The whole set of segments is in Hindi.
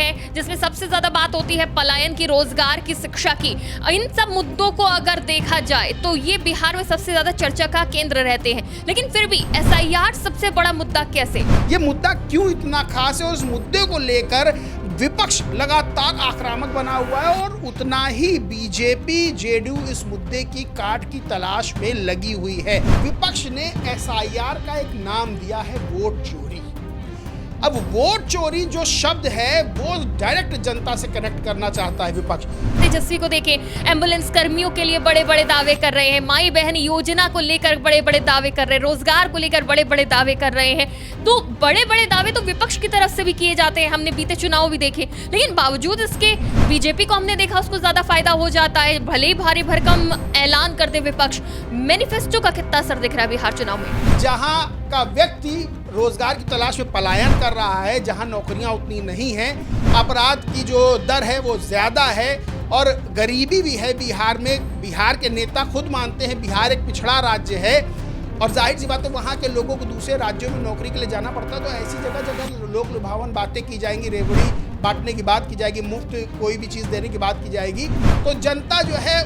हैं जिसमें सबसे ज्यादा बात होती है पलायन की, रोजगार की, शिक्षा की। इन सब मुद्दों को अगर देखा जाए तो ये बिहार में सबसे ज्यादा चर्चा का केंद्र रहते हैं। लेकिन फिर भी एसआईआर सबसे बड़ा मुद्दा कैसे? ये मुद्दा क्यों इतना खास है और उस मुद्दे को लेकर विपक्ष लगातार आक्रामक बना हुआ है और उतना ही बीजेपी जेडीयू इस मुद्दे की काट की तलाश में लगी हुई है। विपक्ष ने एसआईआर का एक नाम दिया है वोट चोरी। अब वोट चोरी जो शब्द है वो डायरेक्ट जनता से कनेक्ट करना चाहता है विपक्ष। तेजस्वी को देखें, एम्बुलेंस कर्मियों के लिए बड़े बड़े दावे कर रहे हैं, माई बहन योजना को लेकर बड़े बड़े दावे कर रहे हैं, रोजगार को लेकर बड़े बड़े दावे कर रहे हैं। तो बड़े बड़े दावे तो विपक्ष की तरफ से भी किए जाते हैं, हमने बीते चुनाव भी देखे। लेकिन बावजूद इसके बीजेपी को हमने देखा उसको ज्यादा फायदा हो जाता है, भले ही भारी भरकम ऐलान कर दे विपक्ष। मैनिफेस्टो का कितना असर दिख रहा है बिहार चुनाव में? जहां का व्यक्ति रोजगार की तलाश में पलायन कर रहा है, जहां नौकरियां उतनी नहीं हैं, अपराध की जो दर है वो ज्यादा है और गरीबी भी है बिहार में। बिहार के नेता खुद मानते हैं बिहार एक पिछड़ा राज्य है और जाहिर सी बात है वहाँ के लोगों को दूसरे राज्यों में नौकरी के लिए जाना पड़ता है। तो ऐसी जगह जगह लोक लुभावन बातें की जाएंगी, रेवड़ी बांटने की बात की जाएगी, मुफ्त कोई भी चीज़ देने की बात की जाएगी, तो जनता जो है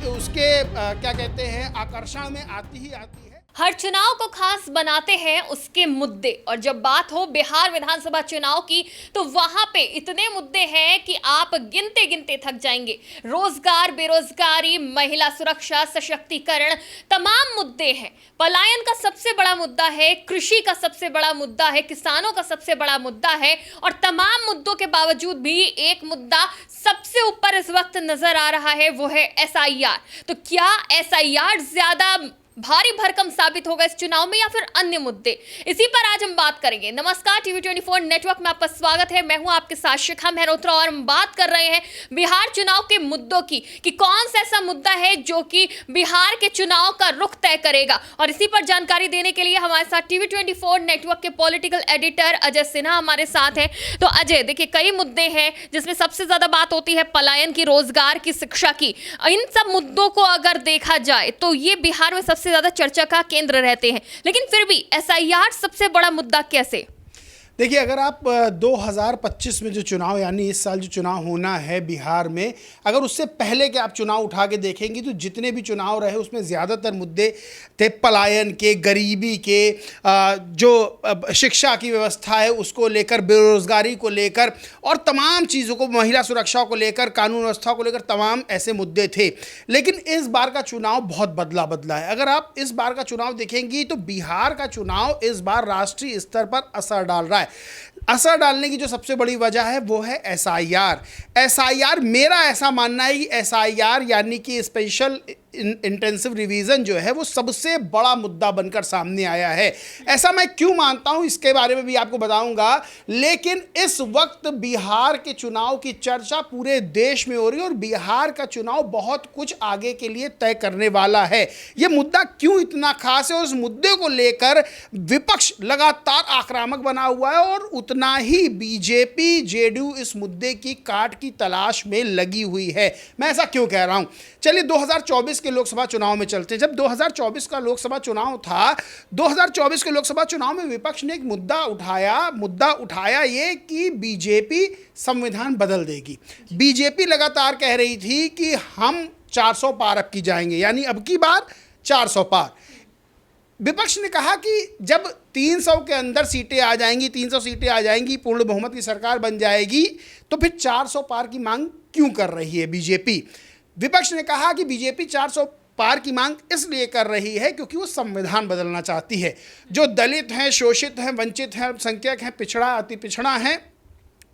उसके क्या कहते हैं आकर्षण में आती ही आती है। हर चुनाव को खास बनाते हैं उसके मुद्दे, और जब बात हो बिहार विधानसभा चुनाव की तो वहां पे इतने मुद्दे हैं कि आप गिनते गिनते थक जाएंगे। रोजगार, बेरोजगारी, महिला सुरक्षा, सशक्तिकरण, तमाम मुद्दे हैं। पलायन का सबसे बड़ा मुद्दा है, कृषि का सबसे बड़ा मुद्दा है, किसानों का सबसे बड़ा मुद्दा है। और तमाम मुद्दों के बावजूद भी एक मुद्दा सबसे ऊपर इस वक्त नजर आ रहा है, वो है एसआईआर। तो क्या एसआईआर ज्यादा भारी भरकम साबित होगा इस चुनाव में या फिर अन्य मुद्दे? इसी पर आज हम बात करेंगे। नमस्कार, टीवी 24 नेटवर्क में आपका स्वागत है। मैं हूं आपके साथ शिखा मेहरोत्रा और हम बात कर रहे हैं बिहार चुनाव के मुद्दों की कि कौन सा ऐसा मुद्दा है जो कि बिहार के चुनाव का रुख तय करेगा। और इसी पर जानकारी देने के लिए हमारे साथ टीवी 24 नेटवर्क के पॉलिटिकल एडिटर अजय सिन्हा हमारे साथ हैं। तो अजय, देखिए, कई मुद्दे हैं जिसमें सबसे ज्यादा बात होती है पलायन की, रोजगार की, शिक्षा की। इन सब मुद्दों को अगर देखा जाए तो ये बिहार में सबसे ज्यादा चर्चा का केंद्र रहते हैं। लेकिन फिर भी एसआईआर सबसे बड़ा मुद्दा कैसे? देखिए, अगर आप 2025 में जो चुनाव यानी इस साल जो चुनाव होना है बिहार में, अगर उससे पहले के आप चुनाव उठा के देखेंगे तो जितने भी चुनाव रहे उसमें ज़्यादातर मुद्दे थे पलायन के, गरीबी के, जो शिक्षा की व्यवस्था है उसको लेकर, बेरोजगारी को लेकर और तमाम चीज़ों को, महिला सुरक्षा को लेकर, कानून व्यवस्था को लेकर तमाम ऐसे मुद्दे थे। लेकिन इस बार का चुनाव बहुत बदला है। अगर आप इस बार का चुनाव देखेंगी तो बिहार का चुनाव इस बार राष्ट्रीय स्तर पर असर डाल रहा है। असर डालने की जो सबसे बड़ी वजह है वो है एसआईआर। मेरा ऐसा मानना है कि एसआईआर यानी कि स्पेशल इंटेंसिव रिवीजन जो है वो सबसे बड़ा मुद्दा बनकर सामने आया है। ऐसा मैं क्यों मानता हूं इसके बारे में भी आपको बताऊंगा। लेकिन इस वक्त बिहार के चुनाव की चर्चा पूरे देश में हो रही है और बिहार का चुनाव बहुत कुछ आगे के लिए तय करने वाला है। यह मुद्दा क्यों इतना खास है और उस मुद्दे को लेकर विपक्ष लगातार आक्रामक बना हुआ है और उतना ही बीजेपी जेडीयू इस मुद्दे की काट की तलाश में लगी हुई है। मैं ऐसा क्यों कह रहा हूं, चलिए 2024 के लोकसभा चुनाव में चलते हैं। जब 2024 का लोकसभा चुनाव था, 2024 के लोकसभा चुनाव में विपक्ष ने एक मुद्दा उठाया ये कि बीजेपी संविधान बदल देगी। बीजेपी लगातार कह रही थी कि हम 400 पार अब की जाएंगे, यानी अब की बार 400 पार। विपक्ष ने कहा कि जब 300 के अंदर सीटें आ जाएंगी, 300 सीटें आ जाएंगी, पूर्ण बहुमत की सरकार बन जाएगी, तो फिर 400 पार की मांग क्यों कर रही है बीजेपी? विपक्ष ने कहा कि बीजेपी 400 पार की मांग इसलिए कर रही है क्योंकि वो संविधान बदलना चाहती है। जो दलित हैं, शोषित हैं, वंचित हैं, अल्पसंख्यक हैं, पिछड़ा, अति पिछड़ा हैं,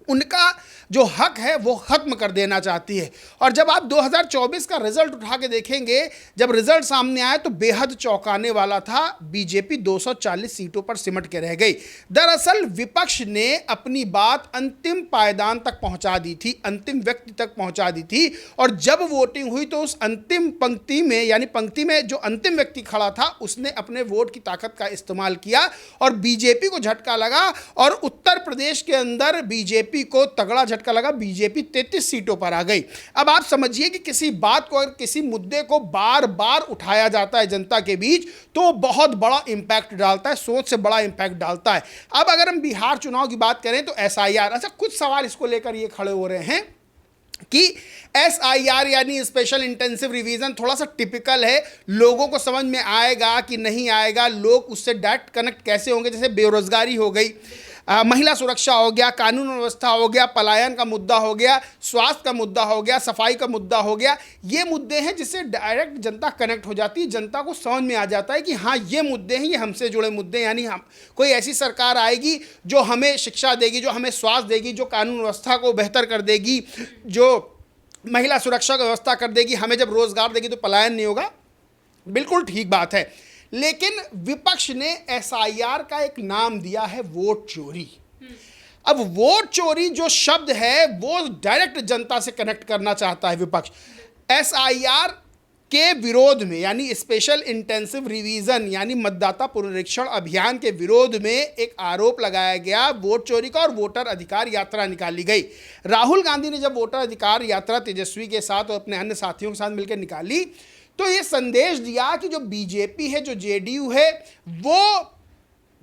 उनका जो हक है वो खत्म कर देना चाहती है। और जब आप 2024 का रिजल्ट उठा के देखेंगे, जब रिजल्ट सामने आया तो बेहद चौंकाने वाला था। बीजेपी 240 सीटों पर सिमट के रह गई। दरअसल विपक्ष ने अपनी बात अंतिम पायदान तक पहुंचा दी थी, अंतिम व्यक्ति तक पहुंचा दी थी। और जब वोटिंग हुई तो उस अंतिम पंक्ति में, यानी पंक्ति में जो अंतिम व्यक्ति खड़ा था, उसने अपने वोट की ताकत का इस्तेमाल किया और बीजेपी को झटका लगा और उत्तर प्रदेश के अंदर बीजेपी बीजेपी को तगड़ा झटका लगा, बीजेपी 33 सीटों पर आ गई। अब आप समझिए कि किसी बात को, अगर किसी मुद्दे को बार बार उठाया जाता है जनता के बीच, तो बहुत बड़ा इंपैक्ट डालता है, सोच से बड़ा इंपैक्ट डालता है। अब अगर हम बिहार चुनाव की बात करें तो एसआईआर, अच्छा कुछ सवाल इसको लेकर ये खड़े हो रहे हैं कि एसआईआर यानी स्पेशल इंटेंसिव रिवीजन थोड़ा सा टिपिकल है, लोगों को समझ में आएगा कि नहीं आएगा, लोग उससे डायरेक्ट कनेक्ट कैसे होंगे। जैसे बेरोजगारी हो गई, महिला सुरक्षा हो गया, कानून व्यवस्था हो गया, पलायन का मुद्दा हो गया, स्वास्थ्य का मुद्दा हो गया, सफाई का मुद्दा हो गया। ये मुद्दे हैं जिससे डायरेक्ट जनता कनेक्ट हो जाती है, जनता को समझ में आ जाता है कि हाँ ये मुद्दे हैं, ये हमसे जुड़े मुद्दे हैं। यानी हम कोई ऐसी सरकार आएगी जो हमें शिक्षा देगी, जो हमें स्वास्थ्य देगी, जो कानून व्यवस्था को बेहतर कर देगी, जो महिला सुरक्षा की व्यवस्था कर देगी, हमें जब रोजगार देगी तो पलायन नहीं होगा। बिल्कुल ठीक बात है, लेकिन विपक्ष ने एसआईआर का एक नाम दिया है वोट चोरी। अब वोट चोरी जो शब्द है वो डायरेक्ट जनता से कनेक्ट करना चाहता है विपक्ष। एसआईआर के विरोध में, यानी स्पेशल इंटेंसिव रिवीजन यानी मतदाता पुनरीक्षण अभियान के विरोध में एक आरोप लगाया गया वोट चोरी का, और वोटर अधिकार यात्रा निकाली गई। राहुल गांधी ने जब वोटर अधिकार यात्रा तेजस्वी के साथ और अपने अन्य साथियों के साथ मिलकर निकाली तो ये संदेश दिया कि जो बीजेपी है, जो जेडीयू है, वो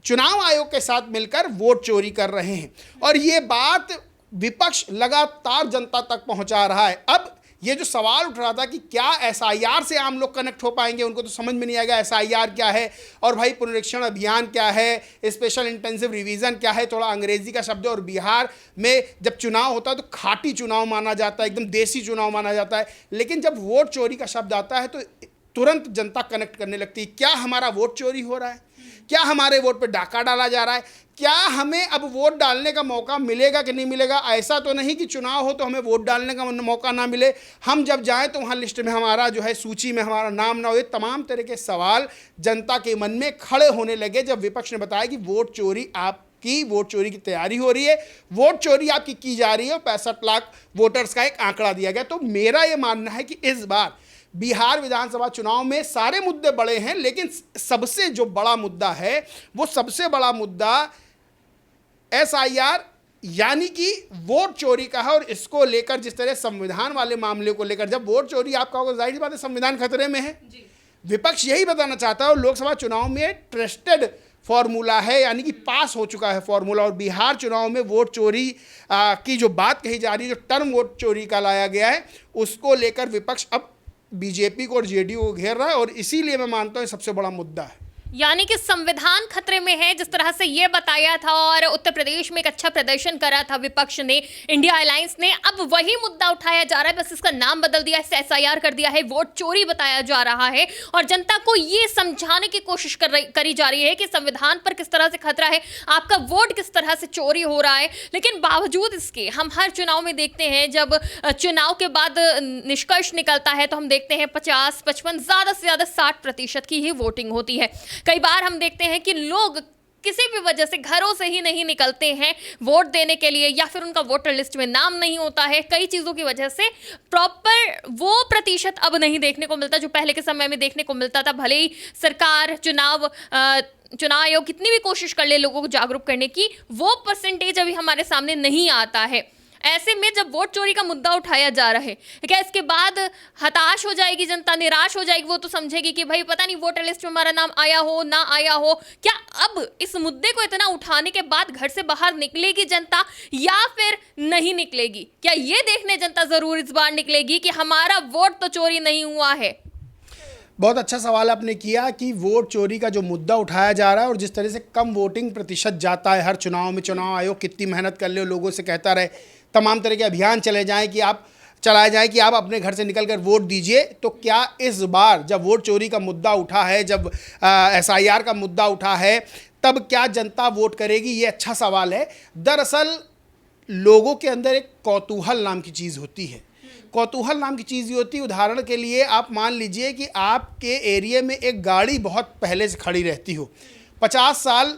चुनाव आयोग के साथ मिलकर वोट चोरी कर रहे हैं, और ये बात विपक्ष लगातार जनता तक पहुंचा रहा है। अब ये जो सवाल उठ रहा था कि क्या एसआईआर से आम लोग कनेक्ट हो पाएंगे, उनको तो समझ में नहीं आएगा एसआईआर क्या है और भाई पुनरीक्षण अभियान क्या है, स्पेशल इंटेंसिव रिवीजन क्या है, थोड़ा अंग्रेजी का शब्द है। और बिहार में जब चुनाव होता है तो खाटी चुनाव माना जाता है, एकदम देसी चुनाव माना जाता है, लेकिन जब वोट चोरी का शब्द आता है तो तुरंत जनता कनेक्ट करने लगती है। क्या हमारा वोट चोरी हो रहा है, क्या हमारे वोट पे डाका डाला जा रहा है, क्या हमें अब वोट डालने का मौका मिलेगा कि नहीं मिलेगा। ऐसा तो नहीं कि चुनाव हो तो हमें वोट डालने का मौका ना मिले, हम जब जाएं तो वहाँ लिस्ट में हमारा जो है सूची में हमारा नाम ना हो। ये तमाम तरह के सवाल जनता के मन में खड़े होने लगे जब विपक्ष ने बताया कि वोट चोरी आपकी वोट चोरी की तैयारी हो रही है, वोट चोरी आपकी की जा रही है। 65 लाख वोटर्स का एक आंकड़ा दिया गया। तो मेरा ये मानना है कि इस बार बिहार विधानसभा चुनाव में सारे मुद्दे बड़े हैं, लेकिन सबसे जो बड़ा मुद्दा है वो सबसे बड़ा मुद्दा एसआईआर यानी कि वोट चोरी का है। और इसको लेकर जिस तरह संविधान वाले मामले को लेकर, जब वोट चोरी आपका होगा जाहिर बात है संविधान खतरे में है। विपक्ष यही बताना चाहता है, और लोकसभा चुनाव में ट्रस्टेड फॉर्मूला है, यानी कि पास हो चुका है फॉर्मूला। और बिहार चुनाव में वोट चोरी की जो बात कही जा रही है, जो टर्म वोट चोरी का लाया गया है, उसको लेकर विपक्ष अब बीजेपी को और जेडीयू को घेर रहा है, और इसीलिए मैं मानता हूँ सबसे बड़ा मुद्दा है। यानी कि संविधान खतरे में है, जिस तरह से ये बताया था, और उत्तर प्रदेश में एक अच्छा प्रदर्शन करा था विपक्ष ने, इंडिया अलायंस ने। अब वही मुद्दा उठाया जा रहा है, बस इसका नाम बदल दिया है, एसआईआर कर दिया है, वोट चोरी बताया जा रहा है, और जनता को ये समझाने की कोशिश करी जा रही है कि संविधान पर किस तरह से खतरा है, आपका वोट किस तरह से चोरी हो रहा है। लेकिन बावजूद इसके हम हर चुनाव में देखते हैं, जब चुनाव के बाद निष्कर्ष निकलता है तो हम देखते हैं 50, 55, ज़्यादा से ज़्यादा 60% की ही वोटिंग होती है। कई बार हम देखते हैं कि लोग किसी भी वजह से घरों से ही नहीं निकलते हैं वोट देने के लिए, या फिर उनका वोटर लिस्ट में नाम नहीं होता है। कई चीज़ों की वजह से प्रॉपर वो प्रतिशत अब नहीं देखने को मिलता जो पहले के समय में देखने को मिलता था। भले ही सरकार, चुनाव आयोग कितनी भी कोशिश कर ले लोगों को जागरूक करने की, वो परसेंटेज अभी हमारे सामने नहीं आता है। ऐसे में जब वोट चोरी का मुद्दा उठाया जा रहा है, क्या इसके बाद हताश हो जाएगी जनता, निराश हो जाएगी? वो तो समझेगी कि भाई पता नहीं वोटर लिस्ट में हमारा नाम आया हो ना आया हो। क्या अब इस मुद्दे को इतना उठाने के बाद घर से बाहर निकलेगी जनता या फिर नहीं निकलेगी? क्या ये देखने जनता जरूर इस बार निकलेगी कि हमारा वोट तो चोरी नहीं हुआ है? बहुत अच्छा सवाल आपने किया कि वोट चोरी का जो मुद्दा उठाया जा रहा है और जिस तरह से कम वोटिंग प्रतिशत जाता है हर चुनाव में, चुनाव आयोग कितनी मेहनत कर ले, लोगों से कहता रहे, तमाम तरह के अभियान चलाए जाएं कि आप अपने घर से निकलकर वोट दीजिए। तो क्या इस बार जब वोट चोरी का मुद्दा उठा है, जब एसआईआर का मुद्दा उठा है, तब क्या जनता वोट करेगी? ये अच्छा सवाल है। दरअसल लोगों के अंदर एक कौतूहल नाम की चीज़ होती है। कौतूहल नाम की चीज़ ये होती है, उदाहरण के लिए आप मान लीजिए कि आपके एरिया में एक गाड़ी बहुत पहले से खड़ी रहती हो, 50 साल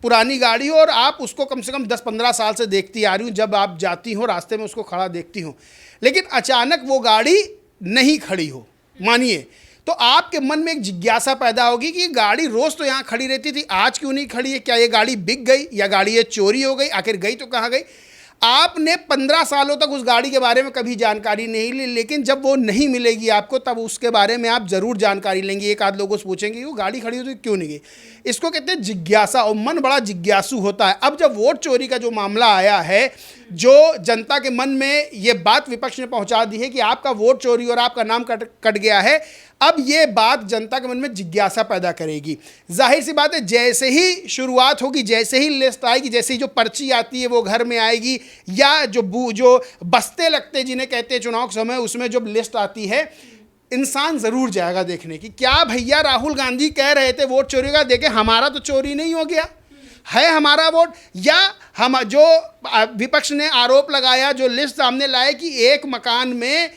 पुरानी गाड़ी हो, और आप उसको कम से कम 10-15 साल से देखती आ रही हूँ, जब आप जाती हो रास्ते में उसको खड़ा देखती हो, लेकिन अचानक वो गाड़ी नहीं खड़ी हो मानिए, तो आपके मन में एक जिज्ञासा पैदा होगी कि गाड़ी रोज़ तो यहाँ खड़ी रहती थी, आज क्यों नहीं खड़ी है? क्या ये गाड़ी बिक गई या गाड़ी ये चोरी हो गई? आखिर गई तो कहाँ गई? आपने 15 सालों तक उस गाड़ी के बारे में कभी जानकारी नहीं ली, लेकिन जब वो नहीं मिलेगी आपको तब उसके बारे में आप ज़रूर जानकारी लेंगे। एक आध लोगों से पूछेंगे वो गाड़ी खड़ी हो तो क्यों नहीं गई। इसको कहते हैं जिज्ञासा, और मन बड़ा जिज्ञासु होता है। अब जब वोट चोरी का जो मामला आया है, जो जनता के मन में ये बात विपक्ष ने पहुंचा दी है कि आपका वोट चोरी और आपका नाम कट गया है, अब ये बात जनता के मन में जिज्ञासा पैदा करेगी। जाहिर सी बात है, जैसे ही शुरुआत होगी, जैसे ही लिस्ट आएगी, जैसे ही जो पर्ची आती है वो घर में आएगी, या जो बस्ते लगते जिन्हें कहते हैं चुनाव के समय, उसमें जब लिस्ट आती है, इंसान ज़रूर जाएगा देखने की क्या भैया राहुल गांधी कह रहे थे वोट चोरी का, देखे हमारा तो चोरी नहीं हो गया है हमारा वोट। या हम जो विपक्ष ने आरोप लगाया, जो लिस्ट सामने लाए कि एक मकान में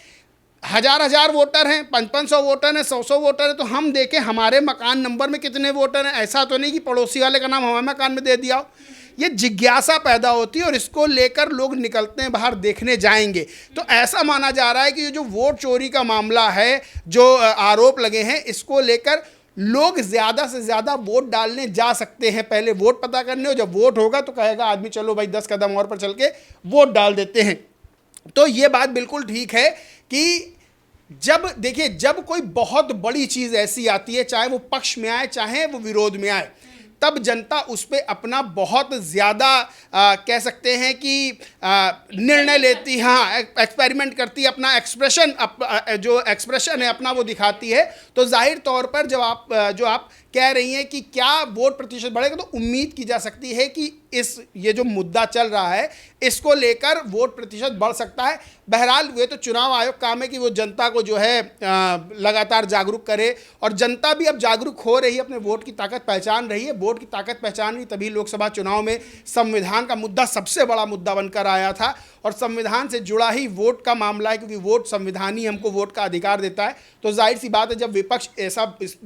हजार वोटर हैं, 500 वोटर हैं, 100 वोटर हैं, तो हम देखें हमारे मकान नंबर में कितने वोटर हैं। ऐसा तो नहीं कि पड़ोसी वाले का नाम हमारे मकान में दे दिया हो। ये जिज्ञासा पैदा होती है और इसको लेकर लोग निकलते हैं बाहर, देखने जाएंगे। तो ऐसा माना जा रहा है कि ये जो वोट चोरी का मामला है, जो आरोप लगे हैं, इसको लेकर लोग ज़्यादा से ज़्यादा वोट डालने जा सकते हैं। पहले वोट पता करने, और जब वोट होगा तो कहेगा आदमी चलो भाई 10 कदम और पर चल के वोट डाल देते हैं। तो ये बात बिल्कुल ठीक है कि जब देखिए, जब कोई बहुत बड़ी चीज़ ऐसी आती है, चाहे वो पक्ष में आए चाहे वो विरोध में आए, तब जनता उस पर अपना बहुत ज़्यादा कह सकते हैं कि निर्णय लेती, हाँ एक्सपेरिमेंट करती है, अपना एक्सप्रेशन जो एक्सप्रेशन है अपना वो दिखाती है। तो जाहिर तौर पर जब आप कह रही हैं कि क्या वोट प्रतिशत बढ़ेगा, तो उम्मीद की जा सकती है कि ये जो मुद्दा चल रहा है इसको लेकर वोट प्रतिशत बढ़ सकता है। बहरहाल ये तो चुनाव आयोग काम है कि वो जनता को जो है लगातार जागरूक करे, और जनता भी अब जागरूक हो रही है, अपने वोट की ताकत पहचान रही है। वोट की ताकत पहचान रही, तभी लोकसभा चुनाव में संविधान का मुद्दा सबसे बड़ा मुद्दा बनकर आया था, और संविधान से जुड़ा ही वोट का मामला है, क्योंकि वोट संविधान ही हमको वोट का अधिकार देता है। तो जाहिर सी बात है, जब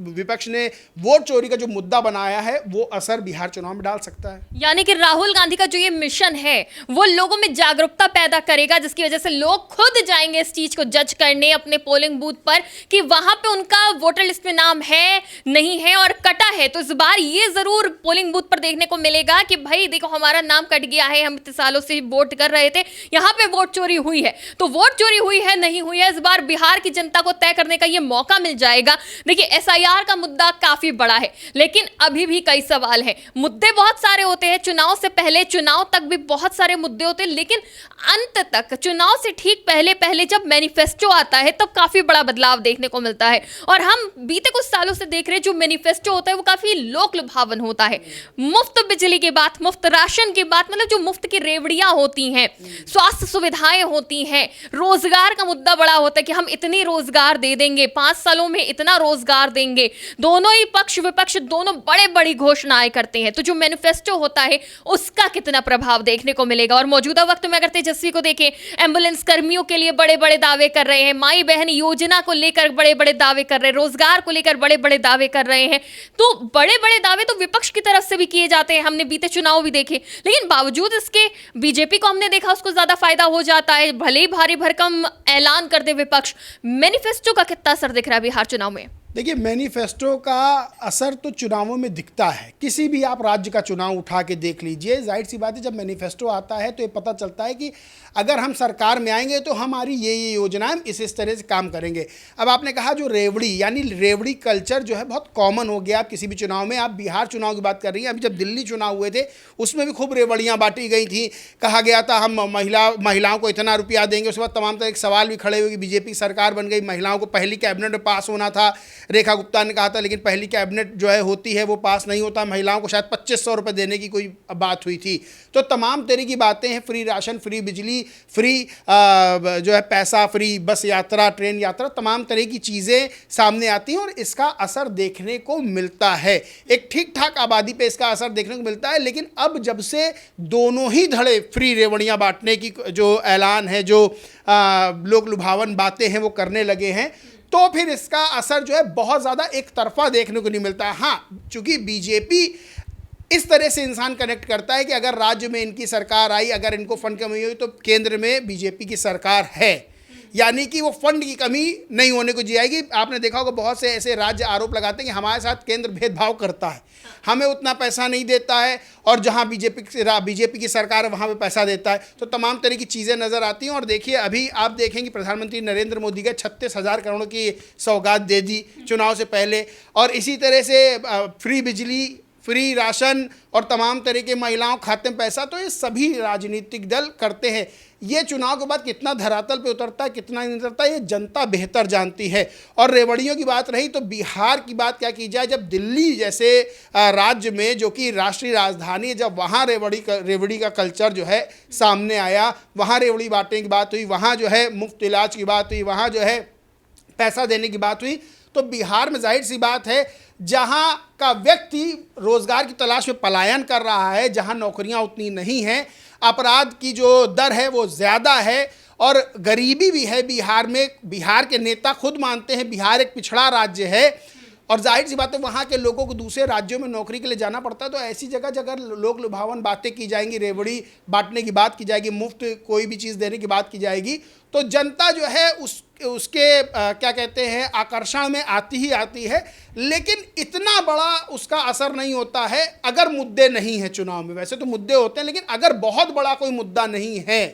विपक्ष ने वोट चोरी का जो मुद्दा बनाया है, वो असर बिहार चुनाव में डाल सकता है। यानी कि राहुल गांधी का जो ये मिशन है वो लोगों में जागरूकता पैदा करेगा, जिसकी वजह से लोग खुद जाएंगे इस चीज को जज करने अपने पोलिंग बूथ पर कि वहां पे उनका वोटर लिस्ट में नाम है नहीं है और कटा है। तो इस बार ये जरूर पोलिंग बूथ पर देखने को मिलेगा कि भाई देखो हमारा नाम कट गया है, हम इतने सालों से वोट कर रहे थे, यहाँ पे वोट चोरी हुई है। तो वोट चोरी हुई है नहीं हुई है, इस बार बिहार की जनता को तय करने का ये मौका मिल जाएगा। देखिए एसआईआर का मुद्दा काफी बड़ा है, लेकिन अभी भी कई सवाल हैं। मुद्दे बहुत सारे होते हैं, चुनाव से पहले चुनाव तक भी बहुत सारे मुद्दे होते हैं, लेकिन अंत तक चुनाव से ठीक पहले जब मैनिफेस्टो आता है तब काफी बड़ा बदलाव देखने को मिलता है। और हम बीते कुछ सालों से देख रहे हैं जो मैनिफेस्टो होता है वो काफी लोक लुभावन होता है। मुफ्त बिजली की बात, मुफ्त राशन की बात, मतलब जो मुफ्त की रेवड़ियां होती हैं, स्वास्थ्य सुविधाएं होती हैं, रोजगार का मुद्दा बड़ा होता है कि हम इतनी रोजगार दे देंगे, 5 सालों में इतना रोजगार देंगे। दोनों ही पक्ष विपक्ष दोनों बड़ी घोषणाएं करते हैं। तो जो मैनिफेस्टो होता है उसका कितना प्रभाव देखने को मिलेगा। और मौजूदा वक्त में अगर तेजस्वी को देखें, एम्बुलेंस कर्मियों के लिए बड़े दावे कर रहे हैं, माई बहन योजना को लेकर बड़े दावे कर रहे हैं, रोजगार को लेकर बड़े दावे कर रहे हैं। तो बड़े दावे तो विपक्ष की तरफ से भी किए जाते हैं, हमने बीते चुनाव भी देखे, लेकिन बावजूद इसके बीजेपी को हमने देखा उसको ज्यादा फायदा हो जाता है, भले ही भारी भरकम ऐलान कर दे विपक्ष। मैनिफेस्टो का कितना असर दिख रहा है बिहार चुनाव में? देखिए, मैनिफेस्टो का असर तो चुनावों में दिखता है। किसी भी आप राज्य का चुनाव उठा के देख लीजिए, जाहिर सी बात है जब मैनिफेस्टो आता है तो ये पता चलता है कि अगर हम सरकार में आएंगे तो हमारी ये योजनाएं इस तरह से काम करेंगे। अब आपने कहा जो रेवड़ी, यानी रेवड़ी कल्चर जो है बहुत कॉमन हो गया। आप किसी भी चुनाव में, आप बिहार चुनाव की बात कर रही हैं, अभी जब दिल्ली चुनाव हुए थे उसमें भी खूब रेवड़ियाँ बांटी गई थी। कहा गया था हम महिलाओं को इतना रुपया देंगे। उसके बाद तमाम तरह के सवाल भी खड़े हुए कि बीजेपी सरकार बन गई, महिलाओं को पहली कैबिनेट में पास होना था, रेखा गुप्ता ने कहा था, लेकिन पहली कैबिनेट जो है होती है वो पास नहीं होता। महिलाओं को शायद 2500 रुपये देने की कोई बात हुई थी। तो तमाम तरह की बातें हैं, फ्री राशन, फ्री बिजली, फ्री जो है पैसा, फ्री बस यात्रा, ट्रेन यात्रा, तमाम तरह की चीज़ें सामने आती हैं और इसका असर देखने को मिलता है। एक ठीक ठाक आबादी पे इसका असर देखने को मिलता है। लेकिन अब जब से दोनों ही धड़े फ्री रेवड़ियाँ बांटने की जो ऐलान है, जो लोक लुभावन बातें हैं वो करने लगे हैं, तो फिर इसका असर जो है बहुत ज़्यादा एक तरफा देखने को नहीं मिलता है। हाँ, चूँकि बीजेपी इस तरह से इंसान कनेक्ट करता है कि अगर राज्य में इनकी सरकार आई, अगर इनको फंड कमी हुई तो केंद्र में बीजेपी की सरकार है, यानी कि वो फंड की कमी नहीं होने को जाएगी। आपने देखा होगा बहुत से ऐसे राज्य आरोप लगाते हैं कि हमारे साथ केंद्र भेदभाव करता है, हमें उतना पैसा नहीं देता है, और जहां बीजेपी की सरकार है वहां पे पैसा देता है। तो तमाम तरह की चीज़ें नज़र आती हैं। और देखिए अभी आप देखेंगे प्रधानमंत्री नरेंद्र मोदी का 36,000 करोड़ की सौगात दे दी चुनाव से पहले, और इसी तरह से फ्री बिजली, फ्री राशन और तमाम तरह के महिलाओं खाते में पैसा, तो ये सभी राजनीतिक दल करते हैं। ये चुनाव के बाद कितना धरातल पे उतरता है, कितना नहीं उतरता है, ये जनता बेहतर जानती है। और रेवड़ियों की बात रही तो बिहार की बात क्या की जाए, जब दिल्ली जैसे राज्य में जो कि राष्ट्रीय राजधानी है, जब वहाँ रेवड़ी का कल्चर जो है सामने आया, वहाँ रेवड़ी बांटने की बात हुई, वहाँ जो है मुफ्त इलाज की बात हुई, वहाँ जो है पैसा देने की बात हुई, तो बिहार में जाहिर सी बात है जहां का व्यक्ति रोजगार की तलाश में पलायन कर रहा है, जहां नौकरियां उतनी नहीं हैं, अपराध की जो दर है वो ज़्यादा है और गरीबी भी है बिहार में। बिहार के नेता खुद मानते हैं बिहार एक पिछड़ा राज्य है, और जाहिर सी बात है वहाँ के लोगों को दूसरे राज्यों में नौकरी के लिए जाना पड़ता है। तो ऐसी जगह जगह लोक लुभावन बातें की जाएंगी, रेवड़ी बांटने की बात की जाएगी, मुफ्त कोई भी चीज़ देने की बात की जाएगी, तो जनता जो है उसके क्या कहते हैं आकर्षण में आती ही आती है। लेकिन इतना बड़ा उसका असर नहीं होता है अगर मुद्दे नहीं हैं चुनाव में। वैसे तो मुद्दे होते हैं, लेकिन अगर बहुत बड़ा कोई मुद्दा नहीं है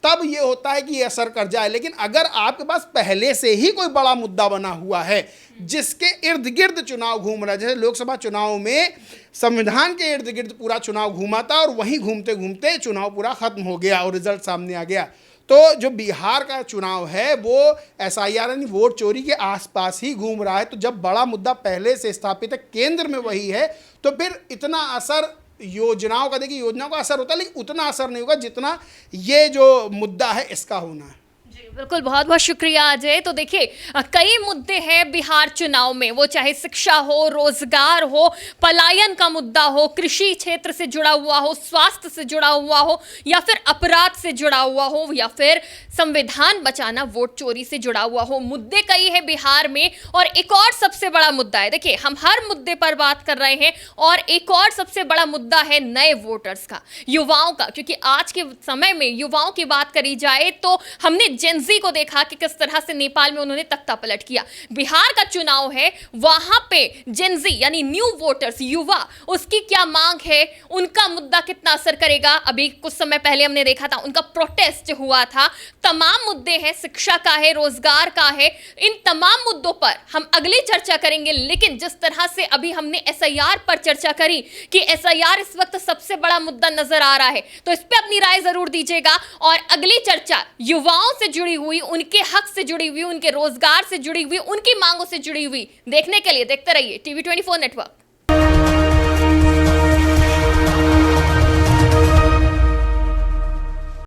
तब ये होता है कि ये असर कर जाए। लेकिन अगर आपके पास पहले से ही कोई बड़ा मुद्दा बना हुआ है जिसके इर्द गिर्द चुनाव घूम रहा है, जैसे लोकसभा चुनाव में संविधान के इर्द गिर्द पूरा चुनाव घूमा था और वहीं घूमते घूमते चुनाव पूरा खत्म हो गया और रिजल्ट सामने आ गया, तो जो बिहार का चुनाव है वो SIR यानी वोट चोरी के आसपास ही घूम रहा है। तो जब बड़ा मुद्दा पहले से स्थापित है, केंद्र में वही है, तो फिर इतना असर योजनाओं का, देखिए योजनाओं का असर होता है लेकिन उतना असर नहीं होगा जितना ये जो मुद्दा है इसका होना है। जी बिल्कुल, बहुत बहुत शुक्रिया अजय। तो देखिए कई मुद्दे हैं बिहार चुनाव में, वो चाहे शिक्षा हो, रोजगार हो, पलायन का मुद्दा हो, कृषि क्षेत्र से जुड़ा हुआ हो, स्वास्थ्य से जुड़ा हुआ हो, या फिर अपराध से जुड़ा हुआ हो, या फिर संविधान बचाना, वोट चोरी से जुड़ा हुआ हो। मुद्दे कई है बिहार में। और एक और सबसे बड़ा मुद्दा है, देखिए हम हर मुद्दे पर बात कर रहे हैं, और एक और सबसे बड़ा मुद्दा है नए वोटर्स का, युवाओं का, क्योंकि आज के समय में युवाओं की बात करी जाए तो हमने जेनजी को देखा कि किस तरह से नेपाल में उन्होंने तख्ता पलट किया। बिहार का चुनाव है, वहां पे जेनजी यानी न्यू वोटर्स, युवा, उसकी क्या मांग है, उनका मुद्दा कितना असर करेगा। अभी कुछ समय पहले हमने देखा था उनका प्रोटेस्ट हुआ था। तमाम मुद्दे हैं, शिक्षा का है, रोजगार का है, इन तमाम मुद्दों पर हम अगली चर्चा करेंगे। लेकिन जिस तरह से अभी हमने SIR पर चर्चा करी कि SIR इस वक्त सबसे बड़ा मुद्दा नजर आ रहा है, तो इस पर अपनी राय जरूर दीजिएगा। और अगली चर्चा युवाओं से जुड़ी हुई, उनके हक से जुड़ी हुई, उनके रोजगार से जुड़ी हुई, उनकी मांगों से जुड़ी हुई देखने के लिए देखते रहिए TV24 नेटवर्क।